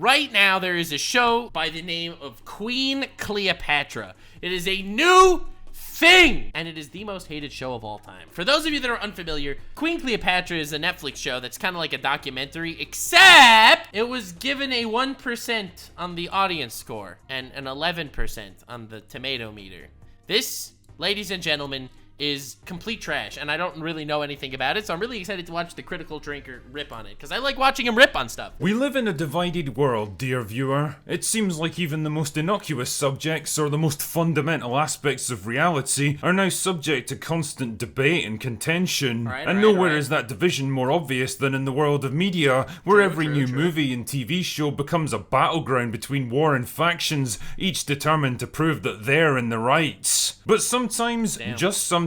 Right now, there is a show by the name of Queen Cleopatra. It is a new thing, and it is the most hated show of all time. For those of you that are unfamiliar, Queen Cleopatra is a Netflix show that's kind of like a documentary, except it was given a 1% on the audience score and an 11% on the tomato meter. This, ladies and gentlemen, is complete trash, and I don't really know anything about it, so I'm really excited to watch the Critical Drinker rip on it, because I like watching him rip on stuff. We live in a divided world, dear viewer. It seems like even the most innocuous subjects or the most fundamental aspects of reality are now subject to constant debate and contention. And nowhere is that division more obvious than in the world of media, where every new movie and TV show becomes a battleground between warring factions, each determined to prove that they're in the right. But sometimes, just sometimes,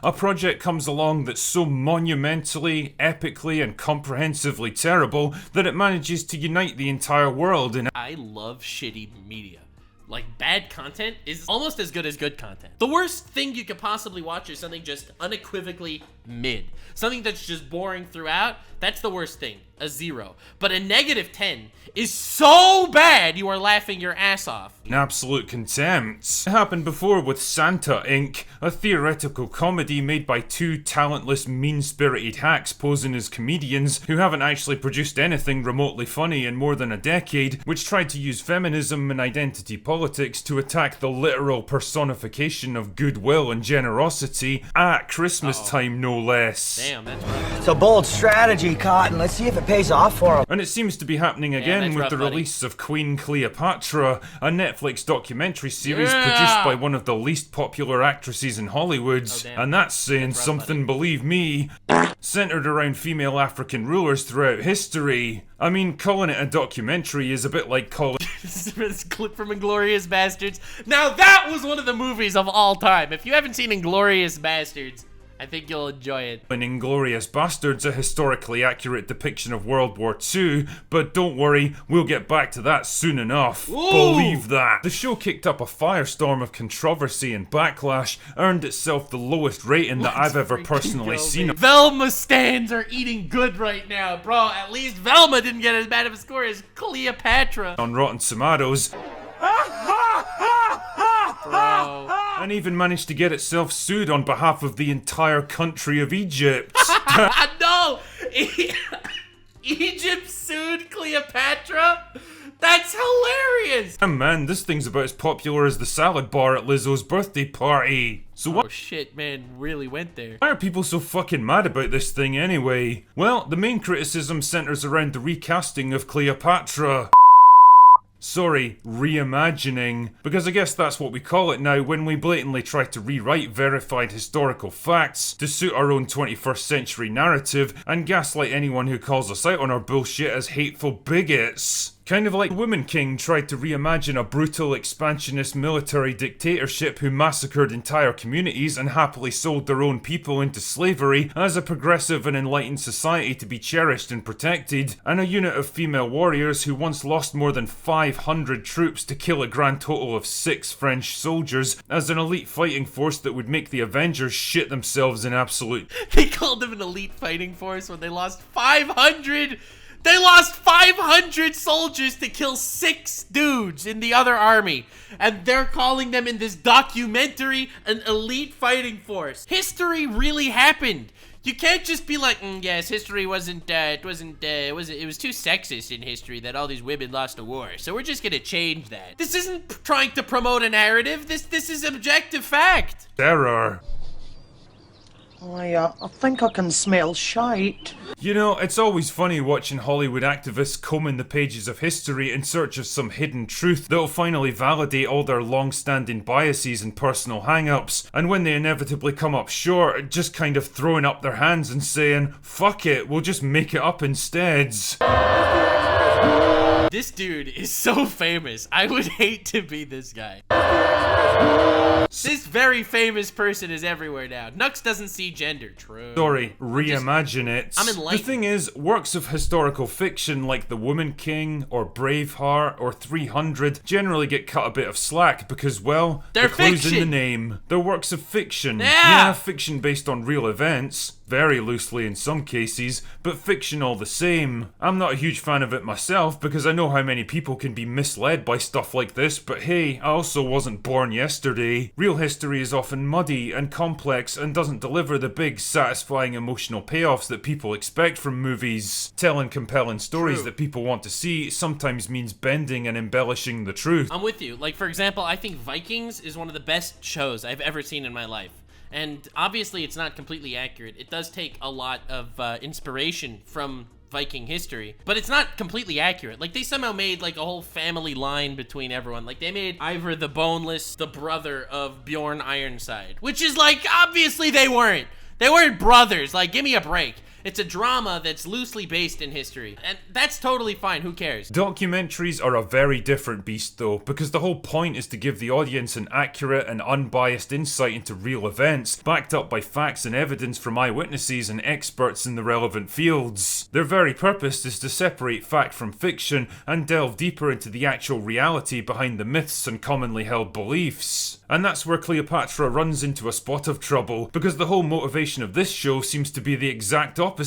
a project comes along that's so monumentally, epically, and comprehensively terrible that it manages to unite the entire world in. I love shitty media. Like, bad content is almost as good as good content. The worst thing you could possibly watch is something just unequivocally mid. Something that's just boring throughout, that's the worst thing. A 0. But a -10 is so bad you are laughing your ass off. In absolute contempt. It happened before with Santa Inc., a theoretical comedy made by two talentless, mean-spirited hacks posing as comedians who haven't actually produced anything remotely funny in more than a decade, which tried to use feminism and identity politics to attack the literal personification of goodwill and generosity at Christmas time, no less. Damn, that's rough. It's a bold strategy, Cotton. Let's see if it pays off for him. And it seems to be happening again with the release of Queen Cleopatra, a Netflix documentary series produced by one of the least popular actresses in Hollywood. And that's saying something, believe me. Centered around female African rulers throughout history. I mean, calling it a documentary is a bit like calling this clip from Inglourious Bastards. Now that was one of the movies of all time. If you haven't seen Inglourious Bastards, I think you'll enjoy it. In Inglourious Bastards, a historically accurate depiction of World War II, but don't worry, we'll get back to that soon enough. Ooh. Believe that. The show kicked up a firestorm of controversy and backlash, earned itself the lowest rating that I've ever personally seen. Velma stans are eating good right now, bro. At least Velma didn't get as bad of a score as Cleopatra. On Rotten Tomatoes. Bro. And even managed to get itself sued on behalf of the entire country of Egypt. No! Egypt sued Cleopatra? That's hilarious! And man, this thing's about as popular as the salad bar at Lizzo's birthday party. So what? Oh shit, man, really went there. Why are people so fucking mad about this thing anyway? Well, the main criticism centers around the recasting of Cleopatra. Sorry, reimagining, because I guess that's what we call it now when we blatantly try to rewrite verified historical facts to suit our own 21st century narrative and gaslight anyone who calls us out on our bullshit as hateful bigots. Kind of like Woman King tried to reimagine a brutal expansionist military dictatorship who massacred entire communities and happily sold their own people into slavery as a progressive and enlightened society to be cherished and protected, and a unit of female warriors who once lost more than 500 troops to kill a grand total of 6 French soldiers as an elite fighting force that would make the Avengers shit themselves in absolute. They called them an elite fighting force when they lost 500. They lost 500 soldiers to kill 6 dudes in the other army. And they're calling them in this documentary an elite fighting force. History really happened. You can't just be like, yes, history it was too sexist in history that all these women lost a war, so we're just gonna change that. This isn't trying to promote a narrative. This is objective fact. Terror. I think I can smell shite. You know, it's always funny watching Hollywood activists combing the pages of history in search of some hidden truth that'll finally validate all their long-standing biases and personal hang-ups, and when they inevitably come up short, just kind of throwing up their hands and saying, fuck it, we'll just make it up instead. This dude is so famous. I would hate to be this guy. This very famous person is everywhere now. Nux doesn't see gender. True. Sorry, reimagine it. I'm enlightened. The thing is, works of historical fiction like The Woman King or Braveheart or 300 generally get cut a bit of slack because, well, they're the clue's fiction. in the name. They're works of fiction. Yeah, Fiction based on real events. Very loosely in some cases, but fiction all the same. I'm not a huge fan of it myself because I know how many people can be misled by stuff like this, but hey, I also wasn't born yesterday. Real history is often muddy and complex and doesn't deliver the big, satisfying emotional payoffs that people expect from movies. Telling compelling stories that people want to see sometimes means bending and embellishing the truth. I'm with you. Like, for example, I think Vikings is one of the best shows I've ever seen in my life. And obviously it's not completely accurate. It does take a lot of inspiration from Viking history, but it's not completely accurate. Like, they somehow made like a whole family line between everyone. Like, they made Ivar the Boneless the brother of Bjorn Ironside, which is like, obviously they weren't brothers. Like, give me a break. It's a drama that's loosely based in history, and that's totally fine. Who cares? Documentaries are a very different beast though, because the whole point is to give the audience an accurate and unbiased insight into real events, backed up by facts and evidence from eyewitnesses and experts in the relevant fields. Their very purpose is to separate fact from fiction and delve deeper into the actual reality behind the myths and commonly held beliefs. And that's where Cleopatra runs into a spot of trouble, because the whole motivation of this show seems to be the exact opposite.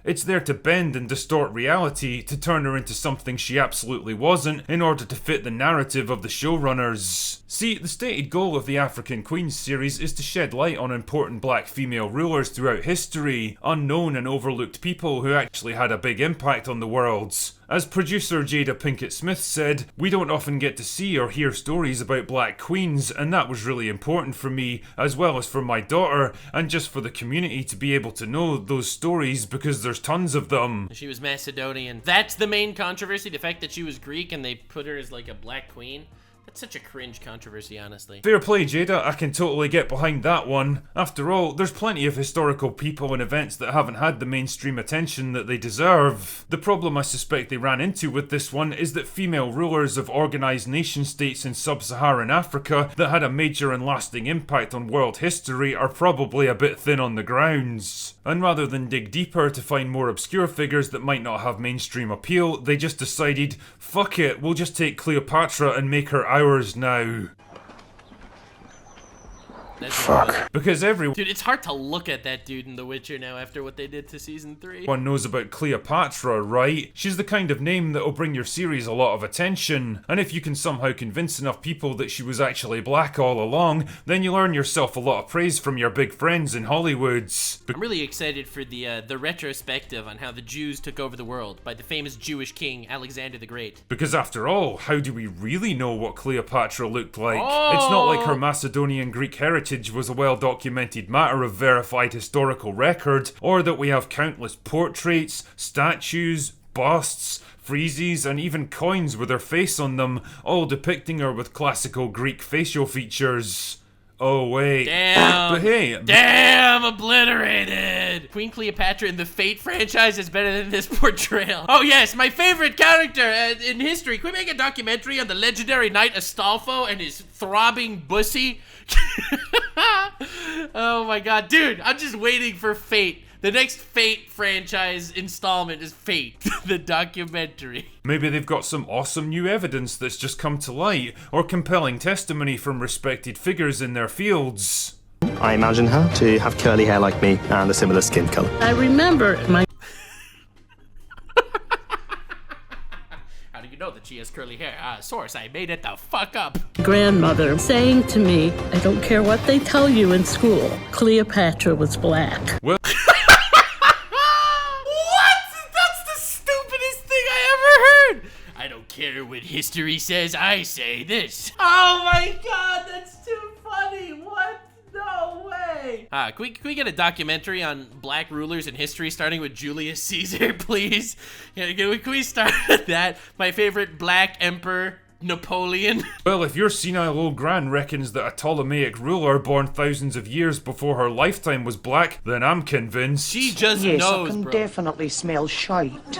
It's there to bend and distort reality, to turn her into something she absolutely wasn't, in order to fit the narrative of the showrunners. See, the stated goal of the African Queens series is to shed light on important black female rulers throughout history, unknown and overlooked people who actually had a big impact on the world. As producer Jada Pinkett Smith said, we don't often get to see or hear stories about black queens, and that was really important for me, as well as for my daughter, and just for the community to be able to know those stories because there's tons of them. She was Macedonian. That's the main controversy, the fact that she was Greek and they put her as like a black queen. That's such a cringe controversy, honestly. Fair play, Jada, I can totally get behind that one. After all, there's plenty of historical people and events that haven't had the mainstream attention that they deserve. The problem I suspect they ran into with this one is that female rulers of organised nation states in sub-Saharan Africa that had a major and lasting impact on world history are probably a bit thin on the grounds. And rather than dig deeper to find more obscure figures that might not have mainstream appeal, they just decided, fuck it, we'll just take Cleopatra and make her ours now. Fuck. Because everyone Dude, it's hard to look at that dude in The Witcher now after what they did to season 3. knows about Cleopatra, right? She's the kind of name that'll bring your series a lot of attention. And if you can somehow convince enough people that she was actually black all along, then you'll earn yourself a lot of praise from your big friends in Hollywood. I'm really excited for the retrospective on how the Jews took over the world by the famous Jewish king Alexander the Great. Because after all, how do we really know what Cleopatra looked like? It's not like her Macedonian Greek heritage was a well-documented matter of verified historical record, or that we have countless portraits, statues, busts, friezes, and even coins with her face on them, all depicting her with classical Greek facial features. Oh wait. Damn. But hey. Damn, obliterated. Queen Cleopatra in the Fate franchise is better than this portrayal. Oh yes, my favorite character in history. Can we make a documentary on the legendary knight Astolfo and his throbbing bussy? Oh my god, dude, I'm just waiting for Fate. The next Fate franchise installment is Fate, the documentary. Maybe they've got some awesome new evidence that's just come to light, or compelling testimony from respected figures in their fields. I imagine her to have curly hair like me and a similar skin color. I remember my How do you know that she has curly hair? Source, I made it the fuck up. grandmother saying to me, I don't care what they tell you in school, Cleopatra was black. Well, I don't care what history says, I say this. Oh my god, that's too funny. What? No way. Can we get a documentary on black rulers in history starting with Julius Caesar, please? Can we start with that? My favorite black emperor, Napoleon. well, if your senile old gran reckons that a Ptolemaic ruler born thousands of years before her lifetime was black, then I'm convinced. She just Yes, I knows, can bro. definitely smell shite.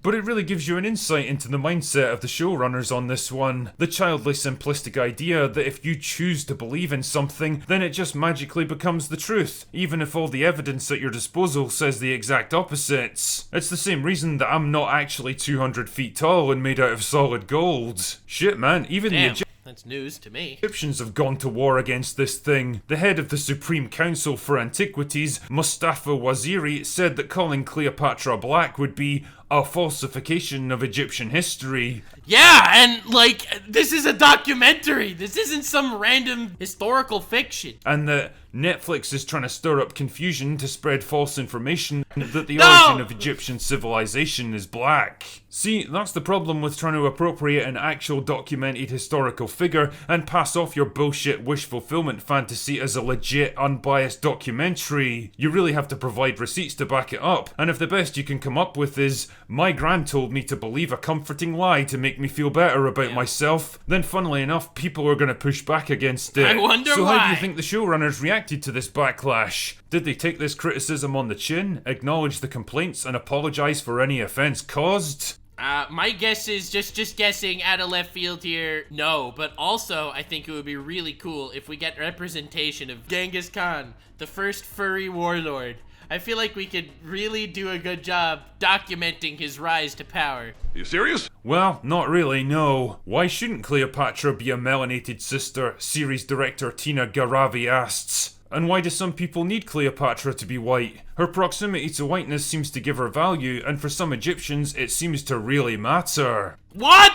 but it really gives you an insight into the mindset of the showrunners on this one. The childly simplistic idea that if you choose to believe in something, then it just magically becomes the truth, even if all the evidence at your disposal says the exact opposites. It's the same reason that I'm not actually 200 feet tall and made out of solid gold. Shit, man, even Damn, the that's news to me. Egyptians have gone to war against this thing. The head of the Supreme Council for Antiquities, Mustafa Waziri, said that calling Cleopatra black would be a falsification of Egyptian history. Yeah, and like, this is a documentary. This isn't some random historical fiction. And that Netflix is trying to stir up confusion to spread false information that the No! origin of Egyptian civilization is black. See, that's the problem with trying to appropriate an actual documented historical figure and pass off your bullshit wish fulfillment fantasy as a legit, unbiased documentary. You really have to provide receipts to back it up, and if the best you can come up with is, my gran told me to believe a comforting lie to make me feel better about myself, then funnily enough, people are going to push back against it. I wonder so why. How do you think the showrunners reacted to this backlash? Did they take this criticism on the chin, acknowledge the complaints, and apologize for any offense caused? My guess is, just guessing out of left field here, no. But also, I think it would be really cool if we get representation of Genghis Khan, the first furry warlord. I feel like we could really do a good job documenting his rise to power. You serious? Well, not really, no. Why shouldn't Cleopatra be a melanated sister? Series director Tina Garavi asks. And why do some people need Cleopatra to be white? Her proximity to whiteness seems to give her value, and for some Egyptians, it seems to really matter. What?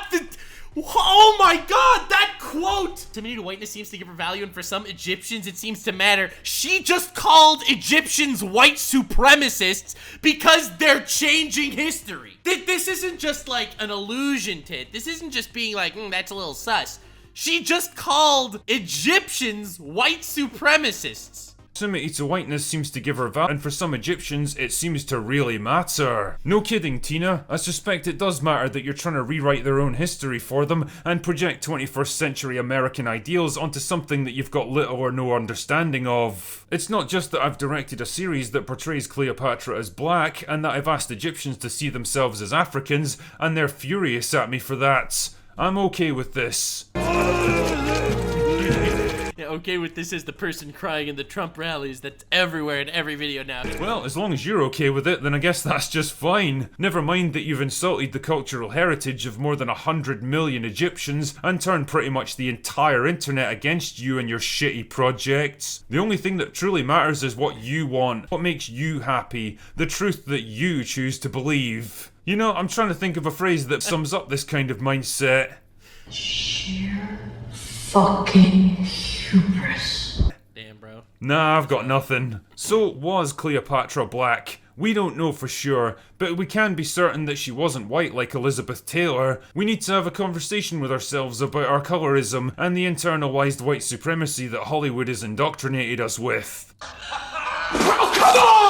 Oh my god, that quote! Proximity to whiteness seems to give her value, and for some Egyptians it seems to matter. She just called Egyptians white supremacists because they're changing history. This isn't just like an allusion to it. This isn't just being like, that's a little sus. She just called Egyptians white supremacists. Proximity to whiteness seems to give her value, and for some Egyptians, it seems to really matter. No kidding, Tina. I suspect it does matter that you're trying to rewrite their own history for them and project 21st century American ideals onto something that you've got little or no understanding of. It's not just that I've directed a series that portrays Cleopatra as black, and that I've asked Egyptians to see themselves as Africans, and they're furious at me for that. I'm okay with this. Yeah, okay with this is the person crying in the Trump rallies that's everywhere in every video now. Well, as long as you're okay with it, then I guess that's just fine. Never mind that you've insulted the cultural heritage of more than 100 million Egyptians and turned pretty much the entire internet against you and your shitty projects. The only thing that truly matters is what you want, what makes you happy, the truth that you choose to believe. You know, I'm trying to think of a phrase that sums up this kind of mindset. Sheer fucking hubris. Damn, bro. Nah, I've got nothing. So, was Cleopatra black? We don't know for sure, but we can be certain that she wasn't white like Elizabeth Taylor. We need to have a conversation with ourselves about our colorism and the internalized white supremacy that Hollywood has indoctrinated us with. Oh, come on!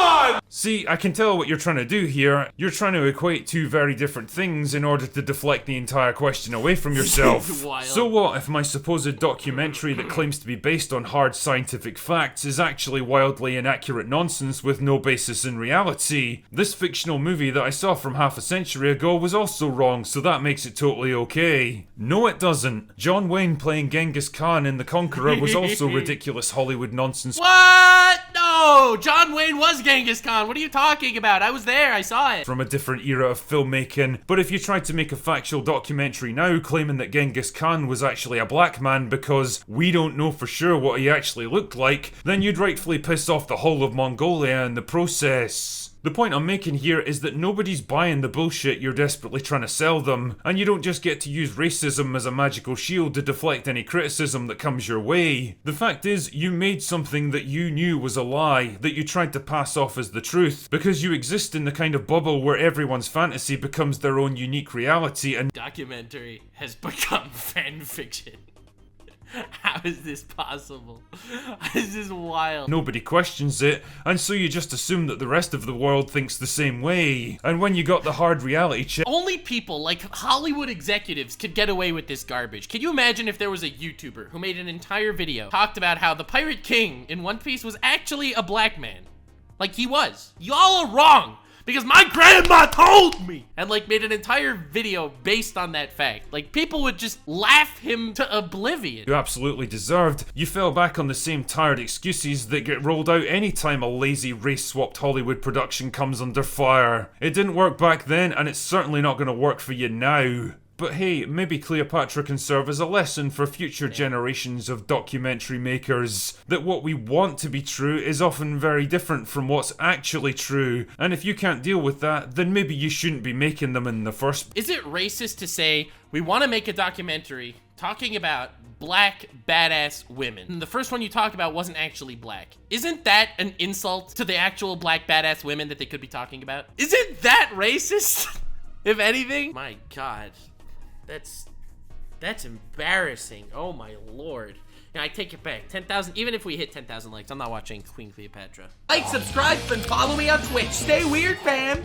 See, I can tell what you're trying to do here. You're trying to equate two very different things in order to deflect the entire question away from yourself. Wild. So what if my supposed documentary that claims to be based on hard scientific facts is actually wildly inaccurate nonsense with no basis in reality? This fictional movie that I saw from half a century ago was also wrong, so that makes it totally okay. No, it doesn't. John Wayne playing Genghis Khan in The Conqueror was also ridiculous Hollywood nonsense. What? No! John Wayne was Genghis Khan. What are you talking about? I was there. I saw it. From a different era of filmmaking. But if you tried to make a factual documentary now claiming that Genghis Khan was actually a black man because we don't know for sure what he actually looked like, then you'd rightfully piss off the whole of Mongolia in the process. The point I'm making here is that nobody's buying the bullshit you're desperately trying to sell them, and you don't just get to use racism as a magical shield to deflect any criticism that comes your way. The fact is, you made something that you knew was a lie, that you tried to pass off as the truth, because you exist in the kind of bubble where everyone's fantasy becomes their own unique reality and Documentary has become fan fiction. How is this possible? This is wild. nobody questions it, and so you just assume that the rest of the world thinks the same way. And when you got the hard reality check, Only people like Hollywood executives could get away with this garbage. Can you imagine if there was a YouTuber who made an entire video, talked about how the Pirate King in One Piece was actually a black man? Like he was. Y'all are wrong. because my grandma told me, and like made an entire video based on that fact. Like people would just laugh him to oblivion. You absolutely deserved. You fell back on the same tired excuses that get rolled out anytime a lazy race-swapped Hollywood production comes under fire. It didn't work back then, and it's certainly not going to work for you now. But hey, maybe Cleopatra can serve as a lesson for future generations of documentary makers, that what we want to be true is often very different from what's actually true, and if you can't deal with that, then maybe you shouldn't be making them in the first place. Is it racist to say we want to make a documentary talking about black badass women? And the first one you talk about wasn't actually black. Isn't that an insult to the actual black badass women that they could be talking about? Isn't that racist? If anything? My God. That's embarrassing. Oh my lord. Yeah, I take it back. 10,000, even if we hit 10,000 likes, I'm not watching Queen Cleopatra. Like, subscribe, and follow me on Twitch. Stay weird, fam.